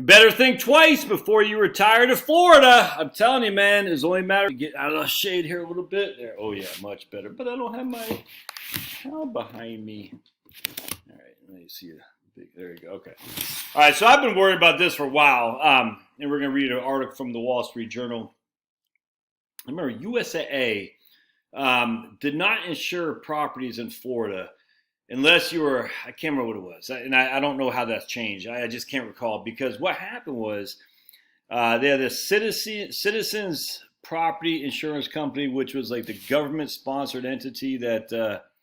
You better think twice before you retire to Florida. I'm telling you, man, it's only a matter of getting out of the shade here a little bit. There. Oh, yeah, much better. But I don't have my cow behind me. All right, let me see it. There you go. Okay. All right, so I've been worried about this for a while. And we're going to read an article from the Wall Street Journal. I remember USAA did not insure properties in Florida unless you were, I can't remember what it was. And I don't know how that's changed. I just can't recall, because what happened was they had this Citizens Property Insurance Company, which was like the government-sponsored entity that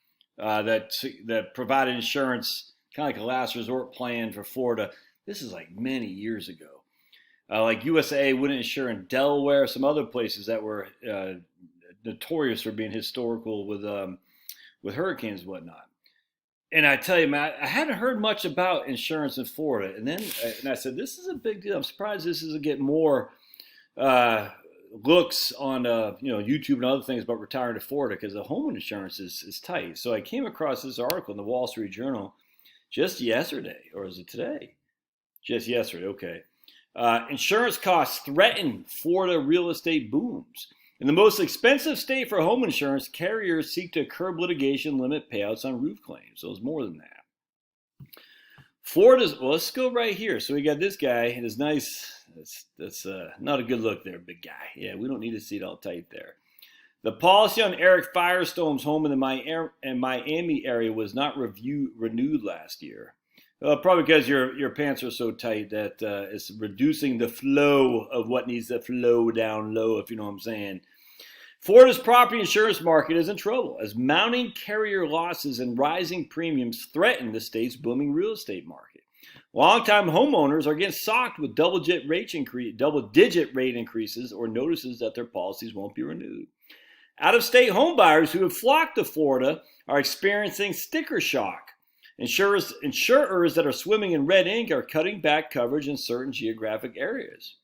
provided insurance, kind of like a last resort plan for Florida. This is like many years ago. Like USA wouldn't insure in Delaware, some other places that were notorious for being historical with hurricanes and whatnot. And I tell you, Matt, I hadn't heard much about insurance in Florida. And then I said, this is a big deal. I'm surprised this isn't getting more looks on YouTube and other things about retiring to Florida, because the home insurance is tight. So I came across this article in the Wall Street Journal just yesterday, or is it today? Just yesterday, okay. Insurance costs threaten Florida real estate booms. In the most expensive state for home insurance, carriers seek to curb litigation, limit payouts on roof claims. So it's more than that. Florida's, well, let's go right here. So we got this guy, and it's nice. That's not a good look there, big guy. Yeah, we don't need to see it all tight there. The policy on Eric Firestone's home in the Miami area was not renewed last year. Probably because your pants are so tight that it's reducing the flow of what needs to flow down low, if you know what I'm saying. Florida's property insurance market is in trouble as mounting carrier losses and rising premiums threaten the state's booming real estate market. Longtime homeowners are getting socked with double-digit rate increases or notices that their policies won't be renewed. Out-of-state homebuyers who have flocked to Florida are experiencing sticker shock. Insurers that are swimming in red ink are cutting back coverage in certain geographic areas.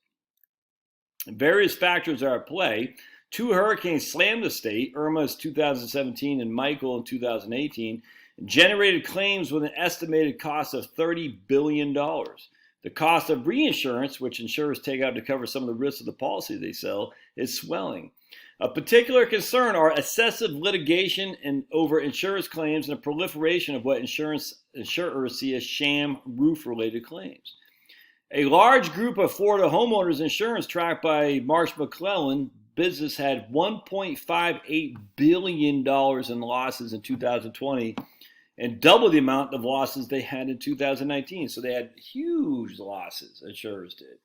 Various factors are at play. 2 hurricanes slammed the state, Irma's 2017 and Michael in 2018, and generated claims with an estimated cost of $30 billion. The cost of reinsurance, which insurers take out to cover some of the risks of the policy they sell, is swelling. A particular concern are excessive litigation and over insurance claims and a proliferation of what insurers see as sham roof-related claims. A large group of Florida homeowners insurance tracked by Marsh McClellan business had $1.58 billion in losses in 2020 and double the amount of losses they had in 2019. So they had huge losses, insurers did.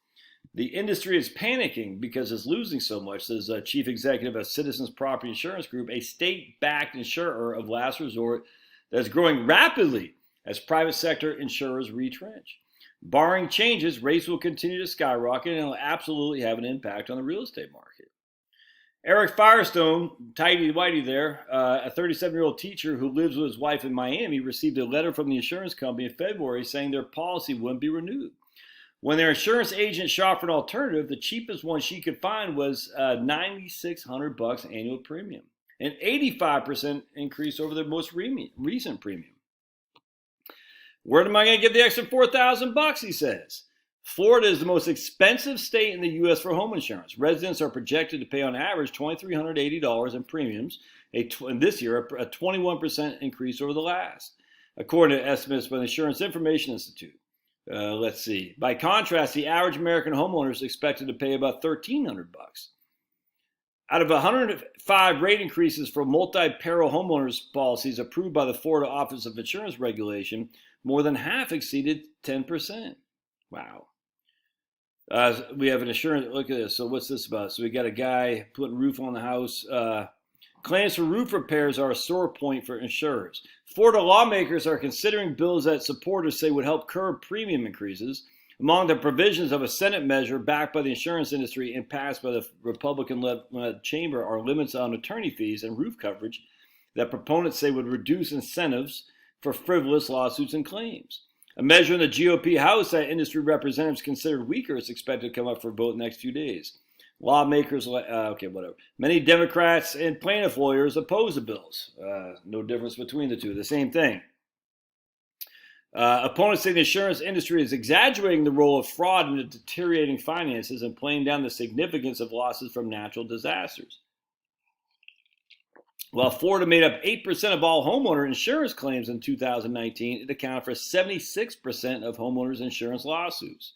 The industry is panicking because it's losing so much, says Chief Executive of Citizens Property Insurance Group, a state-backed insurer of last resort that's growing rapidly as private sector insurers retrench. Barring changes, rates will continue to skyrocket and will absolutely have an impact on the real estate market. Eric Firestone, tighty-whitey there, a 37-year-old teacher who lives with his wife in Miami, received a letter from the insurance company in February saying their policy wouldn't be renewed. When their insurance agent shopped for an alternative, the cheapest one she could find was $9,600 annual premium, an 85% increase over their most recent premium. Where am I going to get the extra $4,000? He says. Florida is the most expensive state in the U.S. for home insurance. Residents are projected to pay on average $2,380 in premiums, and this year a 21% increase over the last, according to estimates by the Insurance Information Institute. Let's see. By contrast, the average American homeowner is expected to pay about $1,300. Out of 105 rate increases for multi-peril homeowners policies approved by the Florida Office of Insurance Regulation, more than half exceeded 10%. Wow. We have an insurance. Look at this. So what's this about? So we got a guy putting roof on the house. Claims for roof repairs are a sore point for insurers. Florida lawmakers are considering bills that supporters say would help curb premium increases. Among the provisions of a Senate measure backed by the insurance industry and passed by the Republican-led chamber are limits on attorney fees and roof coverage that proponents say would reduce incentives for frivolous lawsuits and claims. A measure in the GOP House that industry representatives considered weaker is expected to come up for vote in the next few days. Lawmakers, Many Democrats and plaintiff lawyers oppose the bills. No difference between the two, the same thing. Opponents say the insurance industry is exaggerating the role of fraud in the deteriorating finances and playing down the significance of losses from natural disasters. While Florida made up 8% of all homeowner insurance claims in 2019, it accounted for 76% of homeowners insurance lawsuits.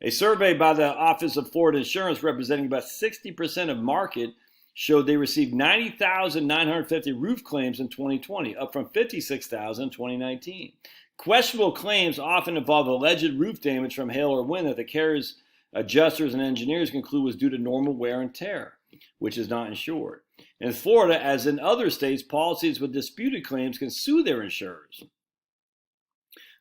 A survey by the Office of Florida Insurance representing about 60% of market showed they received 90,950 roof claims in 2020, up from 56,000 in 2019. Questionable claims often involve alleged roof damage from hail or wind that the carriers, adjusters, and engineers conclude was due to normal wear and tear, which is not insured. In Florida, as in other states, policies with disputed claims can sue their insurers.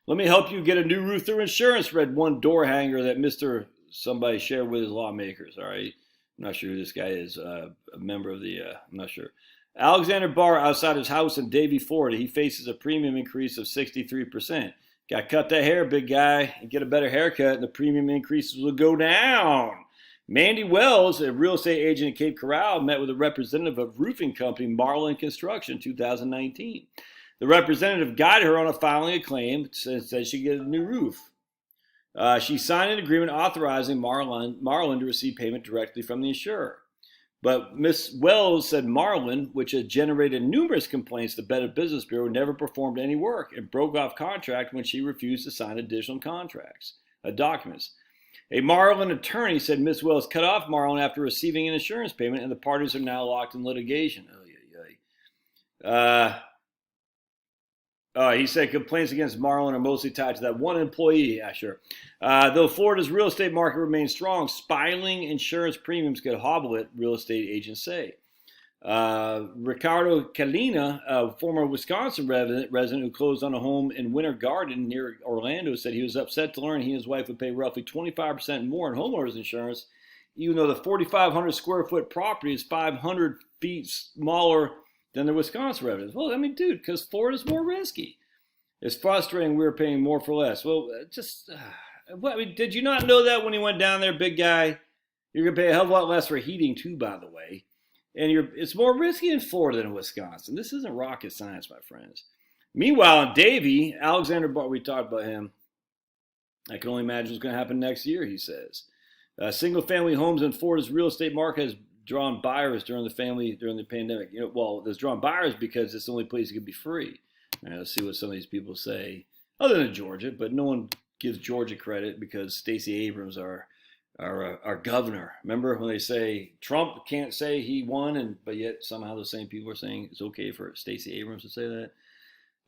Let me help you get a new roof through insurance, read one door hanger that Mr. Somebody shared with his lawmakers. All right. I'm not sure who this guy is. A member of the, I'm not sure. Alexander Barr outside his house in Davie, Florida. He faces a premium increase of 63%. Got to cut that hair, big guy, and get a better haircut, and the premium increases will go down. Mandy Wells, a real estate agent in Cape Coral, met with a representative of roofing company Marlin Construction in 2019. The representative guided her on filing a claim, said she get a new roof. She signed an agreement authorizing Marlin to receive payment directly from the insurer. But Ms. Wells said Marlin, which had generated numerous complaints to the Better Business Bureau, never performed any work and broke off contract when she refused to sign additional documents. A Marlin attorney said Ms. Wells cut off Marlin after receiving an insurance payment, and the parties are now locked in litigation. He said complaints against Marlin are mostly tied to that one employee. Yeah, sure. Though Florida's real estate market remains strong, spiraling insurance premiums could hobble it, real estate agents say. Ricardo Calina, a former Wisconsin resident who closed on a home in Winter Garden near Orlando, said he was upset to learn he and his wife would pay roughly 25% more in homeowners insurance, even though the 4,500 square foot property is 500 feet smaller than the Wisconsin residents. Well, I mean, dude, because Florida's more risky. It's frustrating we're paying more for less. Well, did you not know that when you went down there, big guy? You're going to pay a hell of a lot less for heating, too, by the way. And it's more risky in Florida than in Wisconsin. This isn't rocket science, my friends. Meanwhile, in Davie, Alexander Barr, we talked about him. I can only imagine what's going to happen next year, he says. Single-family homes in Florida's real estate market has drawn buyers during the pandemic. There's drawn buyers because it's the only place it could be free. Let's see what some of these people say, other than Georgia, but no one gives Georgia credit because Stacey Abrams, our governor. Remember when they say Trump can't say he won, but yet somehow the same people are saying it's okay for Stacey Abrams to say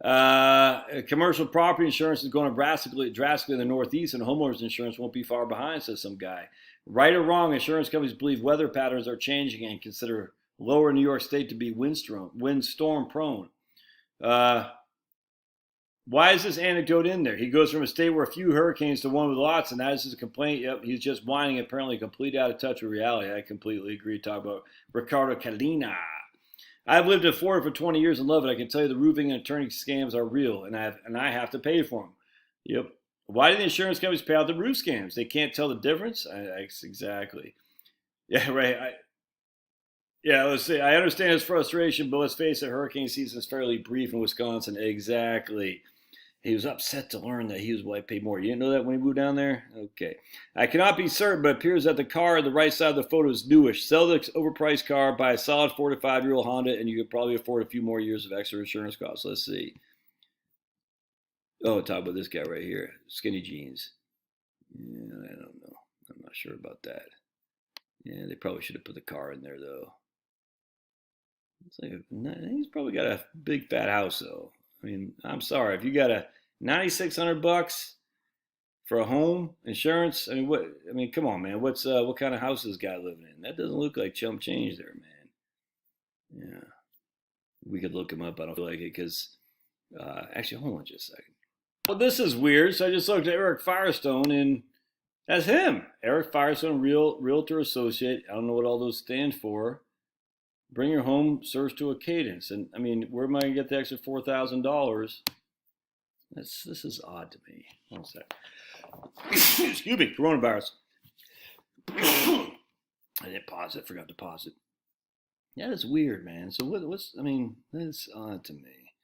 that. Commercial property insurance is going drastically in the Northeast, and homeowners insurance won't be far behind, says some guy. Right or wrong, insurance companies believe weather patterns are changing and consider lower New York State to be windstorm prone. Why is this anecdote in there? He goes from a state where a few hurricanes to one with lots, and that is his complaint. Yep, he's just whining, apparently completely out of touch with reality. I completely agree. Talk about Ricardo Calina. I've lived in Florida for 20 years and love it. I can tell you the roofing and attorney scams are real, and I have to pay for them. Yep. Why do the insurance companies pay out the roof scams? They can't tell the difference? Exactly. Yeah, right. Let's see. I understand his frustration, but let's face it, hurricane season is fairly brief in Wisconsin. Exactly. He was upset to learn that he was paid more. You didn't know that when he moved down there? Okay. I cannot be certain, but it appears that the car on the right side of the photo is newish. Sell the overpriced car, buy a solid 4 to 5 year old Honda, and you could probably afford a few more years of extra insurance costs. Let's see. Oh, talk about this guy right here. Skinny jeans. Yeah, I don't know. I'm not sure about that. Yeah, they probably should have put the car in there, though. He's probably got a big fat house, though. I mean, I'm sorry. If you got a $9,600 for a home insurance, I mean, come on, man. What kind of house is this guy living in? That doesn't look like chump change there, man. Yeah. We could look him up. I don't feel like it because, actually, hold on just a second. Well, this is weird. So I just looked at Eric Firestone, and that's him. Eric Firestone, Realtor Associate. I don't know what all those stand for. Bring your home search to a cadence. And I mean, where am I going to get the extra $4,000? This is odd to me. One sec. Excuse me, coronavirus. I didn't pause it. Forgot to pause it. Yeah, that's weird, man. So that's odd to me.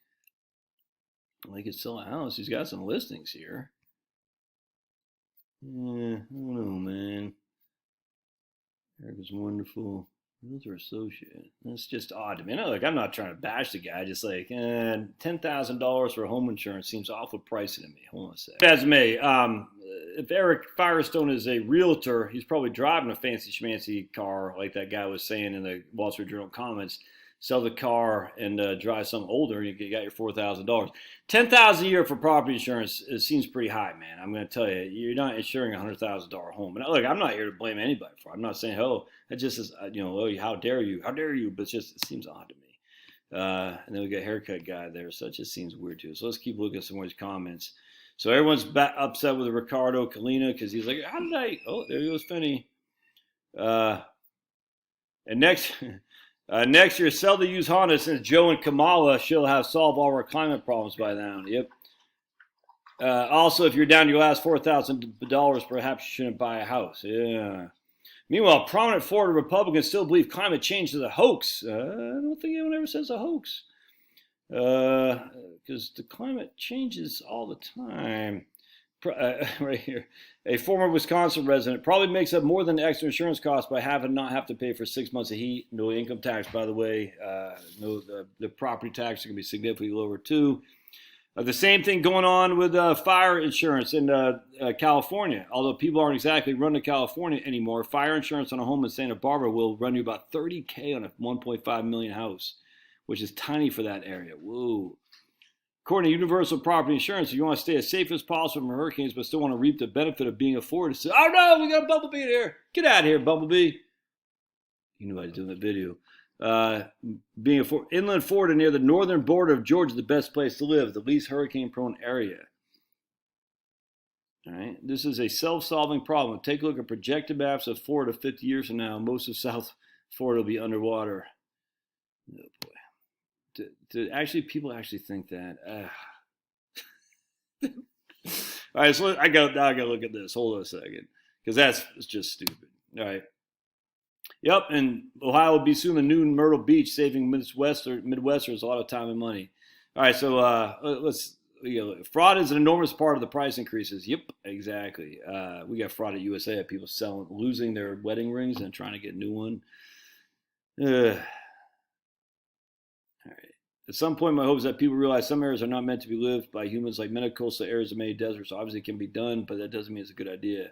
They could sell a house. He's got some listings here. Yeah, I don't know, man. Eric is wonderful. Realtor associate. That's just odd to me. No, like I'm not trying to bash the guy. Just like $10,000 for home insurance seems awful pricey to me. Hold on a sec. As may, if Eric Firestone is a realtor, he's probably driving a fancy schmancy car, like that guy was saying in the Wall Street Journal comments. Sell the car and drive something older, and you got your $4,000. $10,000 a year for property insurance seems pretty high, man. I'm going to tell you, you're not insuring a $100,000 home. And look, I'm not here to blame anybody for it. I'm not saying, oh, it just is, oh, how dare you, but it seems odd to me. And then we got haircut guy there, so it just seems weird too. So let's keep looking at some more of these comments. So everyone's upset with Ricardo Kalina because he's like, how did I? Oh, there goes Finney. And next. Next year, sell the used Honda since Joe and Kamala she'll have solved all our climate problems by now. Yep. Also, if you're down to your last $4,000, perhaps you shouldn't buy a house. Yeah. Meanwhile, prominent Florida Republicans still believe climate change is a hoax. I don't think anyone ever says a hoax. Because the climate changes all the time. Right here. A former Wisconsin resident probably makes up more than the extra insurance cost by not have to pay for 6 months of heat. No income tax, by the way. The property tax is going to be significantly lower, too. The same thing going on with fire insurance in California. Although people aren't exactly running to California anymore, fire insurance on a home in Santa Barbara will run you about $30,000 on a $1.5 million house, which is tiny for that area. Whoa. According to Universal Property Insurance, if you want to stay as safe as possible from hurricanes but still want to reap the benefit of being afforded, say, oh no, we got a Bumblebee in here. Get out of here, Bumblebee. You know what I was doing that video. Being inland Florida near the northern border of Georgia, the best place to live, the least hurricane-prone area. All right, this is a self-solving problem. Take a look at projected maps of Florida 50 years from now. Most of South Florida will be underwater. Oh boy. People actually think that. All right, so I gotta look at this. Hold on a second, because it's just stupid. All right. Yep, and Ohio will be soon a new Myrtle Beach, saving Midwesterners a lot of time and money. All right, so fraud is an enormous part of the price increases. Yep, exactly. We got fraud at USA. People losing their wedding rings and trying to get a new one. All right. At some point, my hope is that people realize some areas are not meant to be lived by humans, like many coastal areas of many deserts. Obviously, it can be done, but that doesn't mean it's a good idea.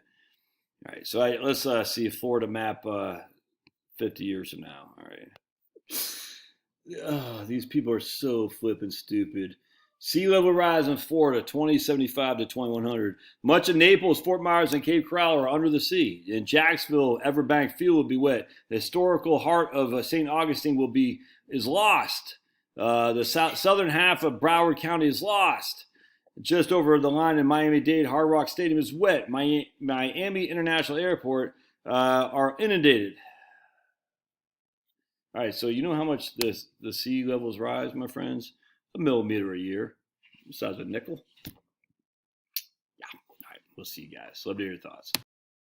All right, so let's see a Florida map 50 years from now. All right. Oh, these people are so flippin' stupid. Sea level rise in Florida, 2075 to 2100. Much of Naples, Fort Myers, and Cape Coral are under the sea. In Jacksonville, Everbank Field will be wet. The historical heart of St. Augustine is lost. The southern half of Broward County is lost. Just over the line in Miami-Dade, Hard Rock Stadium is wet. Miami International Airport are inundated. All right, so you know how much the sea levels rise, my friends? 1 millimeter a year. Size of a nickel. Yeah. All right, we'll see you guys. Love to hear your thoughts.